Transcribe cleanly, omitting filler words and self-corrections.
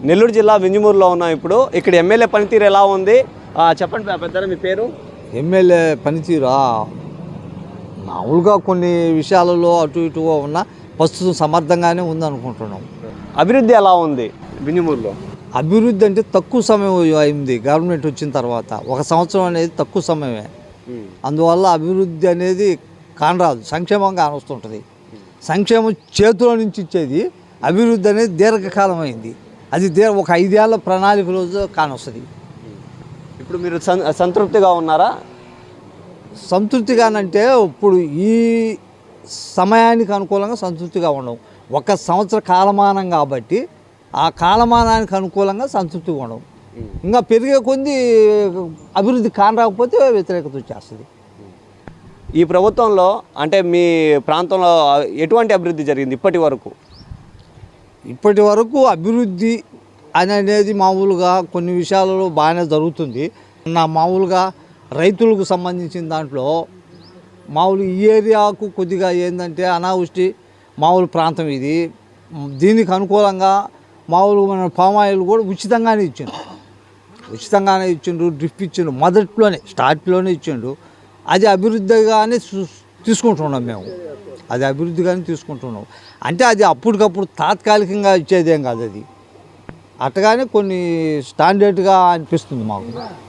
నెల్లూరు జిల్లా వింజమూరులో ఉన్నాం ఇప్పుడు. ఇక్కడ ఎమ్మెల్యే పనితీరు ఎలా ఉంది చెప్పండి పెద్దరా, మీ పేరు? ఎమ్మెల్యే పనితీరా మామూలుగా కొన్ని విషయాలలో అటు ఇటుగా ఉన్న ప్రస్తుతం సమర్థంగానే ఉందనుకుంటున్నాం. అభివృద్ధి ఎలా ఉంది వింజమూరులో? అభివృద్ధి అంటే తక్కువ సమయం అయింది గవర్నమెంట్ వచ్చిన తర్వాత. 1 సంవత్సరం అనేది తక్కువ సమయమే. అందువల్ల అభివృద్ధి అనేది కానరాదు, సంక్షేమంగా కానొస్తుంటుంది. సంక్షేమం చేతిలో నుంచి ఇచ్చేది, అభివృద్ధి అనేది దీర్ఘకాలం అయింది. అది ఒక 5 ఏళ్ల ప్రణాళిక రోజు కానొస్తుంది. ఇప్పుడు మీరు సంతృప్తిగా ఉన్నారా? సంతృప్తిగానంటే ఇప్పుడు ఈ సమయానికి అనుకూలంగా సంతృప్తిగా ఉండవు. 1 సంవత్సర కాలమానం కాబట్టి ఆ కాలమానానికి అనుకూలంగా సంతృప్తిగా ఉండవు. ఇంకా పెరిగే కొద్దీ అభివృద్ధి కానరాకపోతే వ్యతిరేకత వచ్చేస్తుంది. ఈ ప్రభుత్వంలో అంటే మీ ప్రాంతంలో ఎటువంటి అభివృద్ధి జరిగింది ఇప్పటి వరకు? ఇప్పటి వరకు అభివృద్ధి అనేది మామూలుగా కొన్ని విషయాలలో బాగానే జరుగుతుంది. మామూలుగా రైతులకు సంబంధించిన దాంట్లో మామూలు ఈ ఏరియాకు కొద్దిగా ఏంటంటే అనావృష్టి మామూలు ప్రాంతం ఇది. దీనికి అనుకూలంగా మామూలుగా మన పామాయిల్ కూడా ఉచితంగానే ఇచ్చిండ్రు, డ్రిప్ ఇచ్చిండ్రు, మొదట్లోనే స్టార్ట్లోనే ఇచ్చిండు. అది అభివృద్ధిగానే తీసుకుంటున్నాం మేము. అది అభివృద్ధిగానే తీసుకుంటున్నాం. అంటే అది అప్పటికప్పుడు తాత్కాలికంగా ఇచ్చేదేం కాదు. అది అట్టగానే కొన్ని స్టాండర్డ్గా అనిపిస్తుంది మాకు.